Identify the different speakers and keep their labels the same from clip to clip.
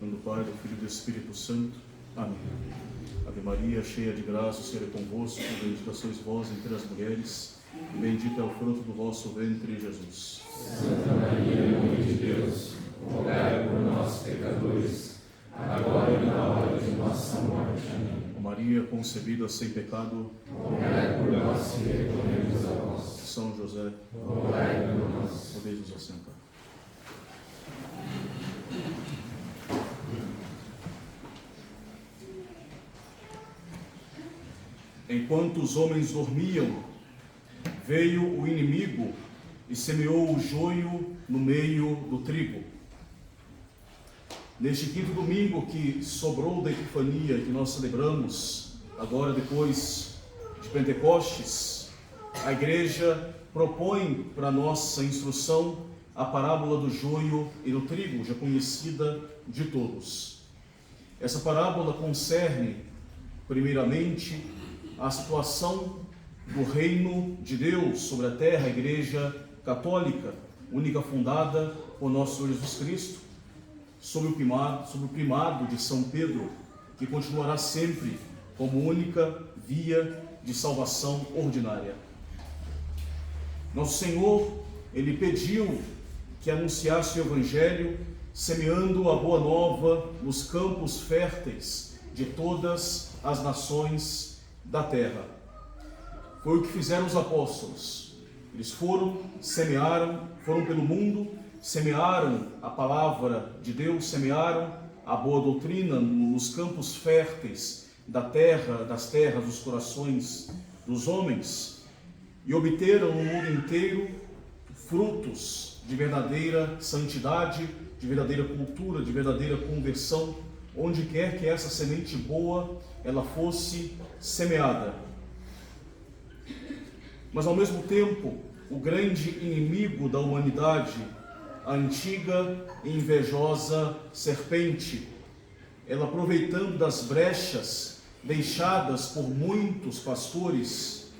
Speaker 1: nome do Pai, do Filho e do Espírito Santo. Amém. Ave Maria, cheia de graça, o Senhor é convosco, bendita sois vós entre as mulheres, e bendito é o fruto do vosso ventre, Jesus.
Speaker 2: Santa Maria, Mãe de Deus, rogai por nós, pecadores, agora e na hora de nossa morte. Amém.
Speaker 1: Ó Maria, concebida sem pecado,
Speaker 2: rogai por nós que recorremos a vós.
Speaker 1: São José,
Speaker 2: rogai por nós.
Speaker 1: podeis nos assentar. Enquanto os homens dormiam, veio o inimigo e semeou o joio no meio do trigo. Neste quinto domingo que sobrou da Epifania, que nós celebramos agora depois de Pentecostes, a Igreja propõe para nossa instrução a parábola do joio e do trigo, já conhecida de todos. Essa parábola concerne, primeiramente, a situação do reino de Deus sobre a terra, a Igreja Católica, única fundada por nosso Senhor Jesus Cristo, sob o primado de São Pedro, que continuará sempre como única via de salvação ordinária. Nosso Senhor, Ele pediu que anunciasse o Evangelho, semeando a boa nova nos campos férteis de todas as nações da terra. Foi o que fizeram os apóstolos. Eles semearam, foram pelo mundo, semearam a palavra de Deus, semearam a boa doutrina nos campos férteis da terra, das terras, dos corações dos homens, e obteram no mundo inteiro frutos de verdadeira santidade, de verdadeira cultura, de verdadeira conversão, onde quer que essa semente boa ela fosse semeada. Mas ao mesmo tempo, o grande inimigo da humanidade, a antiga e invejosa serpente, ela aproveitando das brechas deixadas por muitos pastores,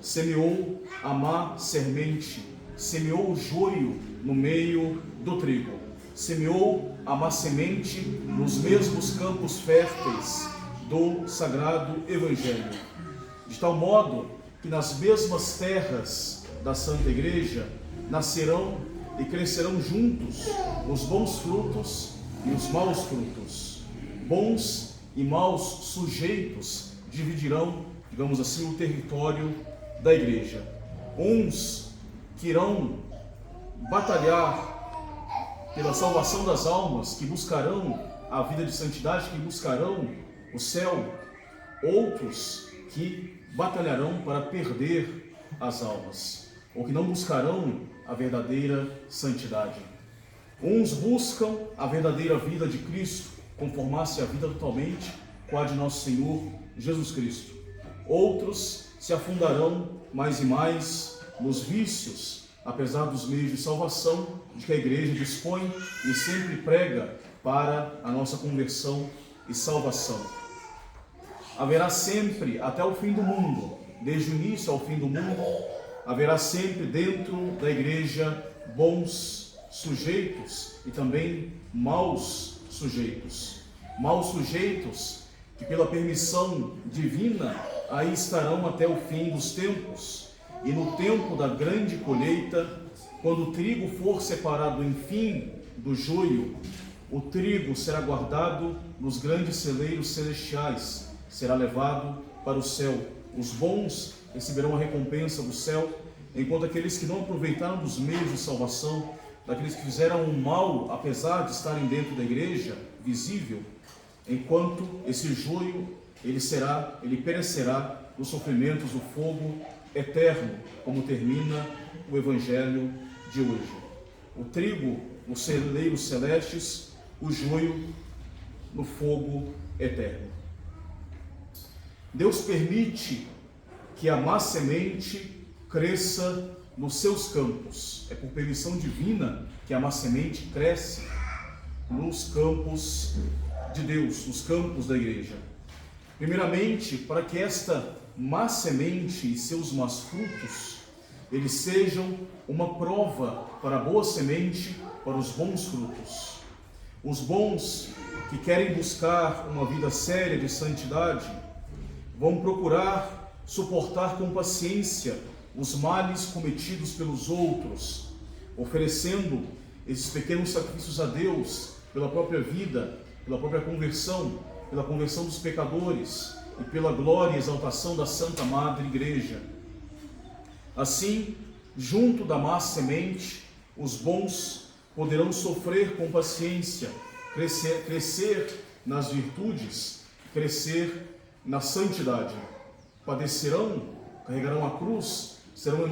Speaker 1: semeou a má semente, semeou o joio no meio do trigo, semeou a má semente nos mesmos campos férteis do Sagrado Evangelho, de tal modo que nas mesmas terras da Santa Igreja nascerão e crescerão juntos os bons frutos e os maus frutos. Bons e maus sujeitos dividirão, digamos assim, o território da Igreja. Uns que irão batalhar pela salvação das almas, que buscarão a vida de santidade, que buscarão o céu. Outros que batalharão para perder as almas, ou que não buscarão a verdadeira santidade. Uns buscam a verdadeira vida de Cristo, conformar-se a vida totalmente com a de nosso Senhor Jesus Cristo. Outros se afundarão mais e mais nos vícios, apesar dos meios de salvação de que a Igreja dispõe e sempre prega para a nossa conversão e salvação. Haverá sempre, até o fim do mundo, desde o início ao fim do mundo, haverá sempre dentro da Igreja bons sujeitos e também maus sujeitos. Maus sujeitos que pela permissão divina aí estarão até o fim dos tempos. E no tempo da grande colheita, quando o trigo for separado enfim do joio, o trigo será guardado nos grandes celeiros celestiais, será levado para o céu. Os bons receberão a recompensa do céu, enquanto aqueles que não aproveitaram dos meios de salvação, daqueles que fizeram o mal, apesar de estarem dentro da igreja, visível, enquanto esse joio, ele perecerá nos sofrimentos do fogo eterno, como termina o Evangelho de hoje. O trigo nos celeiros celestes, o joio no fogo eterno. Deus permite que a má semente cresça nos seus campos. É por permissão divina que a má semente cresce nos campos de Deus, nos campos da Igreja. Primeiramente, para que esta má semente e seus más frutos, eles sejam uma prova para a boa semente, para os bons frutos. Os bons que querem buscar uma vida séria de santidade vão procurar suportar com paciência os males cometidos pelos outros, oferecendo esses pequenos sacrifícios a Deus pela própria vida, pela própria conversão, pela conversão dos pecadores e pela glória e exaltação da Santa Madre Igreja. Assim, junto da má semente, os bons poderão sofrer com paciência, crescer nas virtudes, crescer na santidade. Padecerão, carregarão a cruz, serão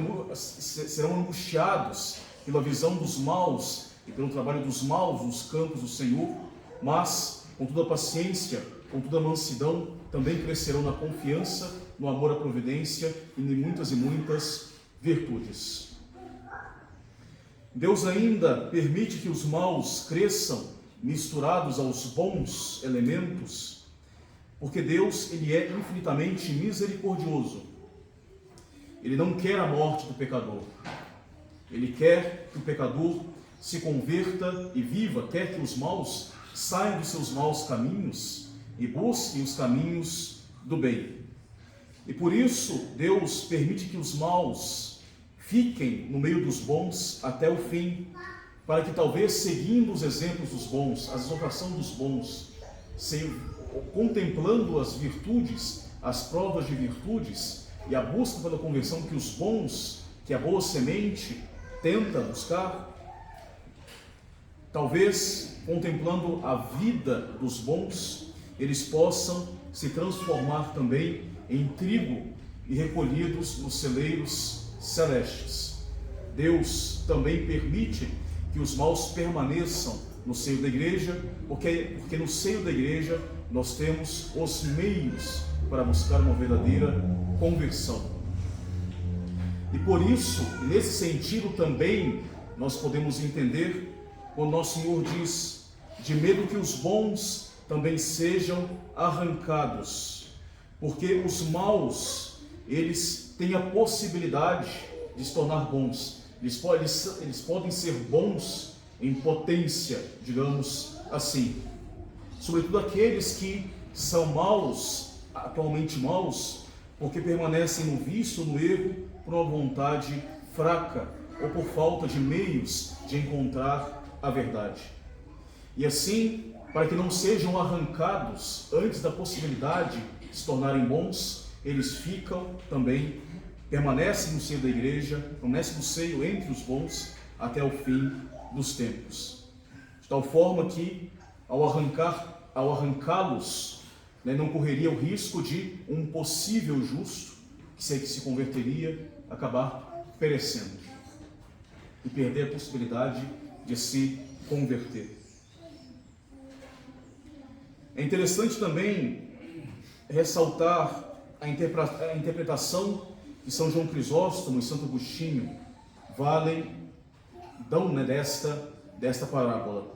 Speaker 1: angustiados pela visão dos maus e pelo trabalho dos maus nos campos do Senhor, mas, com toda a paciência, com toda a mansidão, também crescerão na confiança, no amor à providência e em muitas e muitas virtudes. Deus ainda permite que os maus cresçam misturados aos bons elementos, porque Deus, Ele é infinitamente misericordioso. Ele não quer a morte do pecador. Ele quer que o pecador se converta e viva, quer que os maus saiam dos seus maus caminhos e busquem os caminhos do bem. E por isso, Deus permite que os maus fiquem no meio dos bons até o fim, para que talvez, seguindo os exemplos dos bons, a exaltação dos bons, contemplando as virtudes, as provas de virtudes e a busca pela conversão que os bons, que a boa semente tenta buscar, talvez, contemplando a vida dos bons, eles possam se transformar também em trigo e recolhidos nos celeiros celestes. Deus também permite que os maus permaneçam no seio da igreja, porque no seio da igreja nós temos os meios para buscar uma verdadeira conversão. E por isso, nesse sentido também, nós podemos entender quando nosso Senhor diz: de medo que os bons também sejam arrancados, porque os maus, eles têm a possibilidade de se tornar bons. Eles podem ser bons em potência, digamos assim. Sobretudo aqueles que são maus, atualmente maus, porque permanecem no vício, no erro, por uma vontade fraca ou por falta de meios de encontrar a verdade. E assim, para que não sejam arrancados antes da possibilidade de se tornarem bons, eles ficam também, permanecem no seio da igreja, permanecem no seio entre os bons até o fim dos tempos. De tal forma que, ao arrancá-los, não correria o risco de um possível justo, que se converteria, acabar perecendo e perder a possibilidade de se converter. É interessante também ressaltar a interpretação que São João Crisóstomo e Santo Agostinho dão desta parábola.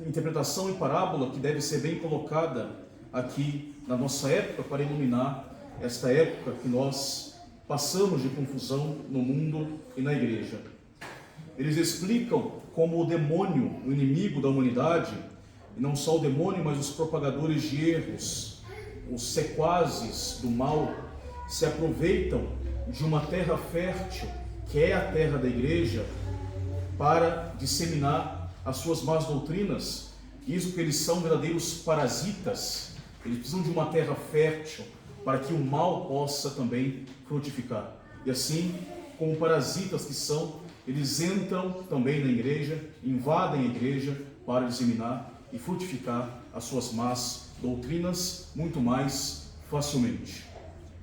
Speaker 1: Interpretação e parábola que deve ser bem colocada aqui na nossa época para iluminar esta época que nós passamos de confusão no mundo e na igreja. Eles explicam como o demônio, o inimigo da humanidade, e não só o demônio, mas os propagadores de erros, os sequazes do mal, se aproveitam de uma terra fértil, que é a terra da igreja, para disseminar as suas más doutrinas. Isso porque eles são verdadeiros parasitas. Eles precisam de uma terra fértil para que o mal possa também frutificar. E assim, como parasitas que são, eles entram também na igreja, invadem a igreja para disseminar e frutificar as suas más doutrinas muito mais facilmente.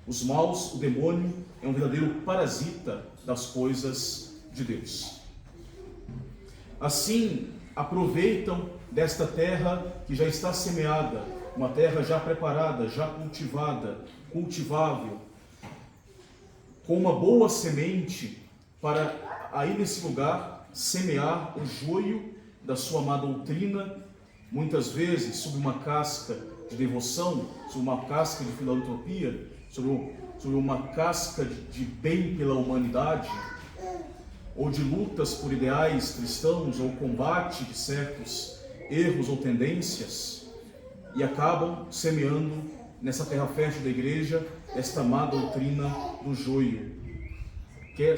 Speaker 1: Os maus, o demônio, é um verdadeiro parasita das coisas de Deus. Assim, aproveitam desta terra que já está semeada, uma terra já preparada, já cultivada, cultivável, com uma boa semente, para aí nesse lugar semear o joio da sua má doutrina, muitas vezes sob uma casca de devoção, sob uma casca de filantropia, sob uma casca de bem pela humanidade, ou de lutas por ideais cristãos, ou combate de certos erros ou tendências e acabam semeando nessa terra fértil da igreja esta má doutrina do joio, que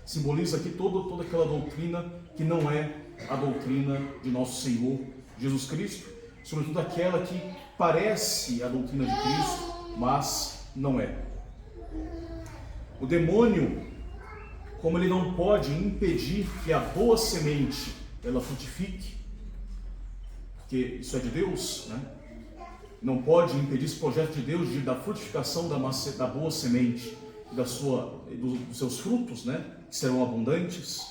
Speaker 1: simboliza aqui toda aquela doutrina que não é a doutrina de nosso Senhor Jesus Cristo, sobretudo aquela que parece a doutrina de Cristo, mas não é. O demônio, como ele não pode impedir que a boa semente ela frutifique, porque isso é de Deus, né? Não pode impedir esse projeto de Deus da frutificação da boa semente, dos seus frutos, né? Que serão abundantes.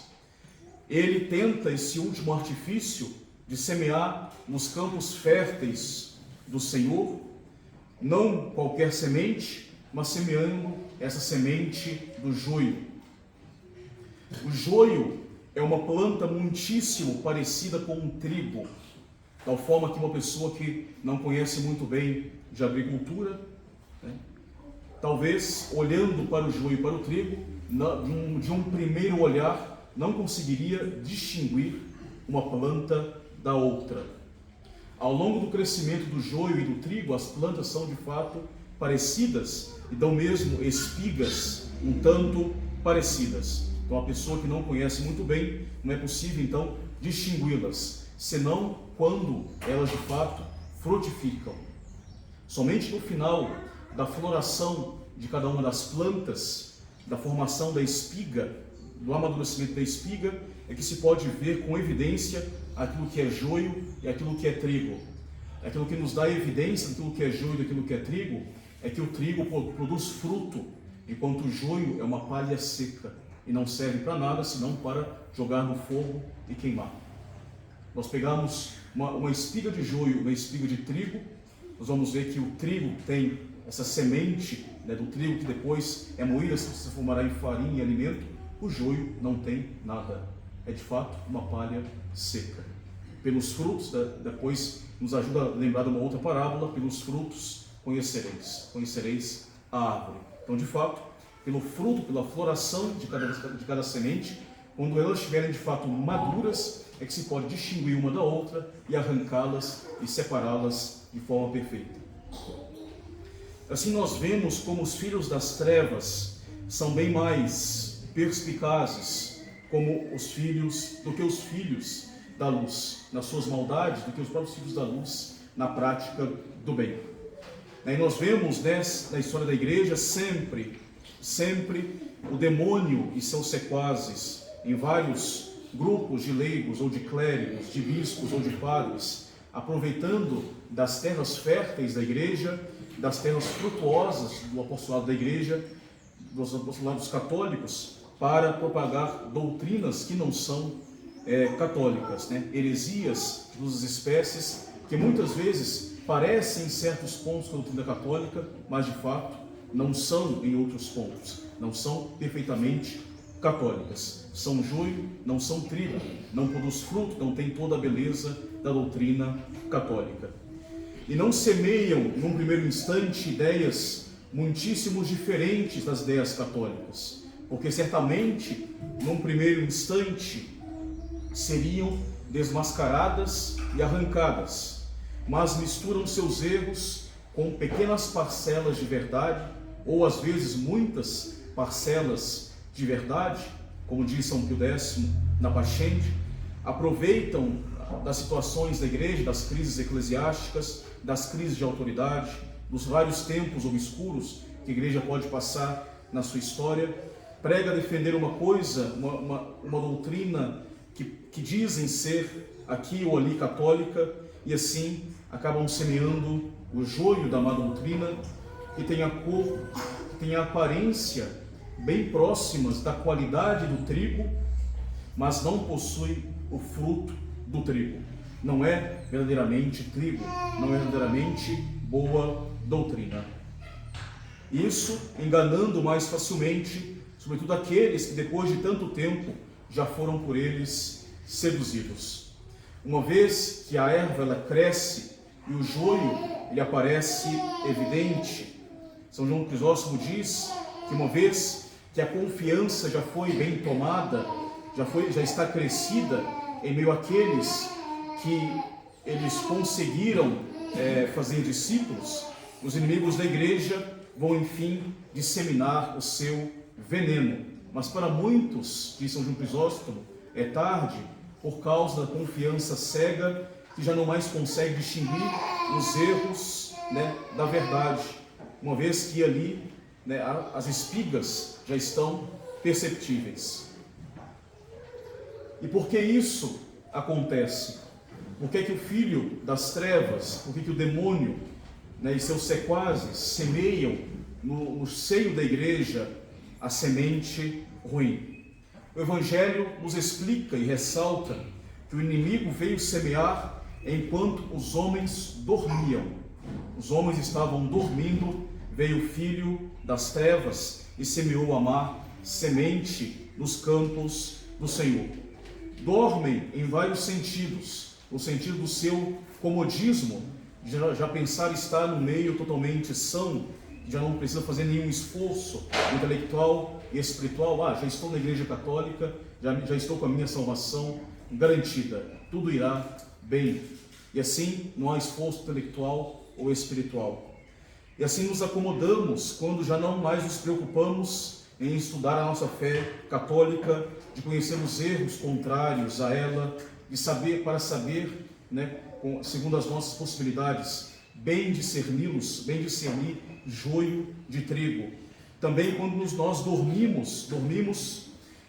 Speaker 1: Ele tenta esse último artifício de semear nos campos férteis do Senhor, não qualquer semente, mas semeando essa semente do joio. O joio é uma planta muitíssimo parecida com um trigo, tal forma que uma pessoa que não conhece muito bem de agricultura, né, talvez olhando para o joio e para o trigo, de um primeiro olhar, não conseguiria distinguir uma planta da outra. Ao longo do crescimento do joio e do trigo, as plantas são de fato parecidas e dão mesmo espigas um tanto parecidas. Então, a pessoa que não conhece muito bem, não é possível então distingui-las, senão quando elas de fato frutificam. Somente no final da floração de cada uma das plantas, da formação da espiga, do amadurecimento da espiga, é que se pode ver com evidência aquilo que é joio e aquilo que é trigo. Aquilo que nos dá evidência daquilo que é joio e daquilo que é trigo, é que o trigo produz fruto, enquanto o joio é uma palha seca e não serve para nada, senão para jogar no fogo e queimar. Nós pegamos uma espiga de joio, uma espiga de trigo, nós vamos ver que o trigo tem essa semente, né, do trigo que depois é moída, se transformará em farinha e alimento. O joio não tem nada, é de fato uma palha seca. Pelos frutos, depois nos ajuda a lembrar de uma outra parábola, pelos frutos conhecereis a árvore. Então, de fato, pelo fruto, pela floração de cada semente, quando elas estiverem de fato maduras, é que se pode distinguir uma da outra e arrancá-las e separá-las de forma perfeita. Assim nós vemos como os filhos das trevas são bem mais perspicazes do que os filhos da luz, nas suas maldades, do que os próprios filhos da luz na prática do bem. E nós vemos na história da igreja sempre o demônio e seus sequazes em vários grupos de leigos ou de clérigos, de bispos ou de padres, aproveitando das terras férteis da igreja, das terras frutuosas do apostolado da igreja, dos apostolados católicos, para propagar doutrinas que não são católicas, né? Heresias de duas espécies, que muitas vezes parecem em certos pontos com a doutrina católica, mas de fato não são em outros pontos, não são perfeitamente católicas. São joio, não são trigo, não produz fruto, não tem toda a beleza da doutrina católica. E não semeiam, num primeiro instante, ideias muitíssimo diferentes das ideias católicas, porque certamente, num primeiro instante, seriam desmascaradas e arrancadas, mas misturam seus erros com pequenas parcelas de verdade, ou às vezes muitas parcelas de verdade, como diz São Pio X na Pascendi, aproveitam das situações da igreja, das crises eclesiásticas, das crises de autoridade, dos vários tempos obscuros que a igreja pode passar na sua história, prega defender uma coisa, uma doutrina que dizem ser aqui ou ali católica, e assim acabam semeando o joio da má doutrina, que tem a cor, que tem a aparência bem próximas da qualidade do trigo, mas não possui o fruto do trigo. Não é verdadeiramente trigo, não é verdadeiramente boa doutrina. Isso enganando mais facilmente, sobretudo aqueles que depois de tanto tempo já foram por eles seduzidos. Uma vez que a erva ela cresce e o joio ele aparece evidente, São João Crisóstomo diz que uma vez que a confiança já foi bem tomada, já está crescida em meio àqueles que eles conseguiram fazer discípulos, os inimigos da igreja vão, enfim, disseminar o seu veneno. Mas para muitos, diz São João Crisóstomo, é tarde, por causa da confiança cega, que já não mais consegue distinguir os erros, da verdade, uma vez que ali, as espigas já estão perceptíveis. E por que isso acontece? Por que o filho das trevas, por que o demônio, e seus sequazes semeiam no seio da igreja a semente ruim? O Evangelho nos explica e ressalta que o inimigo veio semear enquanto os homens dormiam. Os homens estavam dormindo, veio o filho das trevas e semeou a má semente nos campos do Senhor. Dormem em vários sentidos. O sentido do seu comodismo, já pensar estar no meio totalmente são, já não precisa fazer nenhum esforço intelectual e espiritual. Já estou na Igreja Católica, já estou com a minha salvação garantida, tudo irá bem. E assim não há esforço intelectual ou espiritual. E assim nos acomodamos quando já não mais nos preocupamos em estudar a nossa fé católica, de conhecer os erros contrários a ela, de saber, segundo as nossas possibilidades, bem discernir joio de trigo. Também quando nós dormimos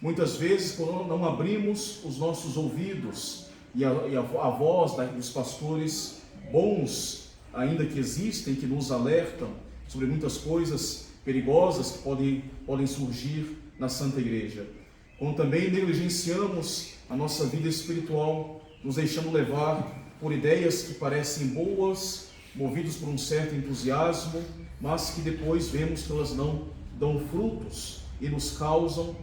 Speaker 1: muitas vezes quando não abrimos os nossos ouvidos e a voz dos pastores bons, ainda que existem, que nos alertam sobre muitas coisas perigosas que podem surgir na Santa Igreja. Quando também negligenciamos a nossa vida espiritual, nos deixando levar por ideias que parecem boas, movidos por um certo entusiasmo, mas que depois vemos que elas não dão frutos e nos causam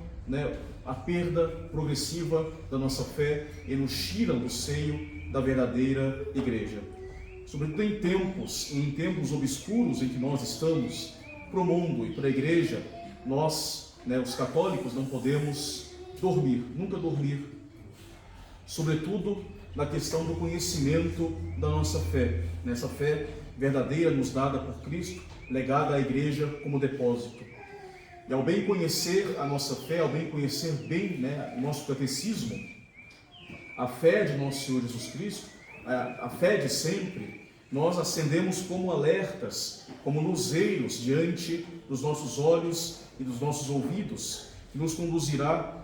Speaker 1: a perda progressiva da nossa fé e nos tiram do seio da verdadeira igreja. Sobretudo em tempos obscuros em que nós estamos, para o mundo e para a igreja, nós, os católicos, não podemos nunca dormir, sobretudo na questão do conhecimento da nossa fé, nessa fé verdadeira nos dada por Cristo, legada à igreja como depósito. E ao bem conhecer a nossa fé, ao bem conhecer bem o nosso catecismo, a fé de nosso Senhor Jesus Cristo, a fé de sempre, nós acendemos como alertas, como luzeiros diante dos nossos olhos e dos nossos ouvidos, que nos conduzirá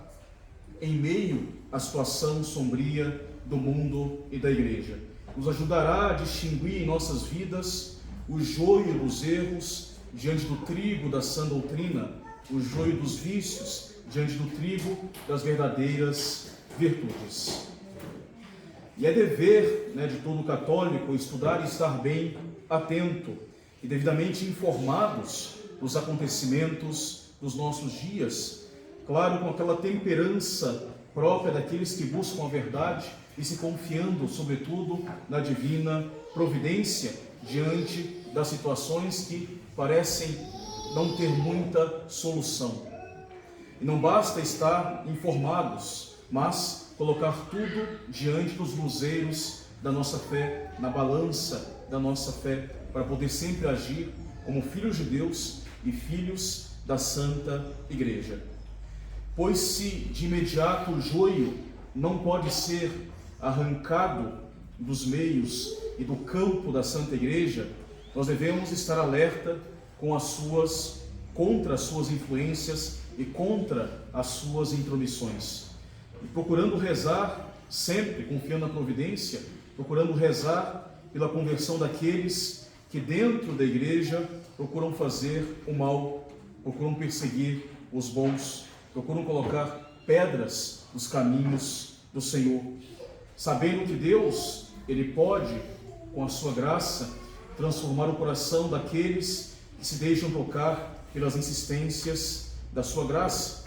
Speaker 1: em meio à situação sombria do mundo e da igreja. Nos ajudará a distinguir em nossas vidas o joio dos erros diante do trigo da sã doutrina, o joio dos vícios diante do trigo das verdadeiras virtudes. E é dever de todo católico estudar e estar bem atento e devidamente informados dos acontecimentos dos nossos dias, claro, com aquela temperança própria daqueles que buscam a verdade e se confiando, sobretudo, na divina providência diante das situações que parecem não ter muita solução. E não basta estar informados, mas colocar tudo diante dos luzeiros da nossa fé, na balança da nossa fé, para poder sempre agir como filhos de Deus e filhos da Santa Igreja. Pois se de imediato o joio não pode ser arrancado dos meios e do campo da Santa Igreja, nós devemos estar alerta contra as suas influências e contra as suas intromissões. E procurando rezar sempre, confiando na providência, procurando rezar pela conversão daqueles que dentro da igreja procuram fazer o mal, procuram perseguir os bons, procuram colocar pedras nos caminhos do Senhor, sabendo que Deus, Ele pode, com a sua graça, transformar o coração daqueles que se deixam tocar pelas insistências da sua graça,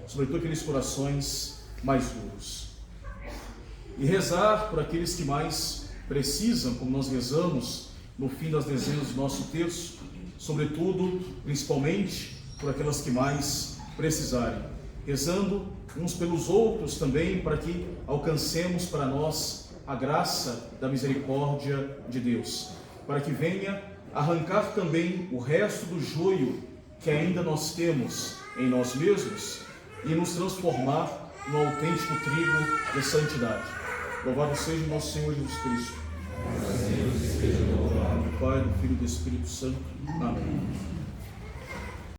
Speaker 1: sobretudo aqueles corações mais duros. E rezar por aqueles que mais precisam, como nós rezamos no fim das dezenas do nosso terço, sobretudo, principalmente, por aquelas que mais precisarem, rezando uns pelos outros também, para que alcancemos para nós a graça da misericórdia de Deus, para que venha arrancar também o resto do joio que ainda nós temos em nós mesmos e nos transformar no autêntico trigo de santidade. Louvado seja o nosso Senhor Jesus Cristo. Do Pai, do Filho e do Espírito Santo. Amém.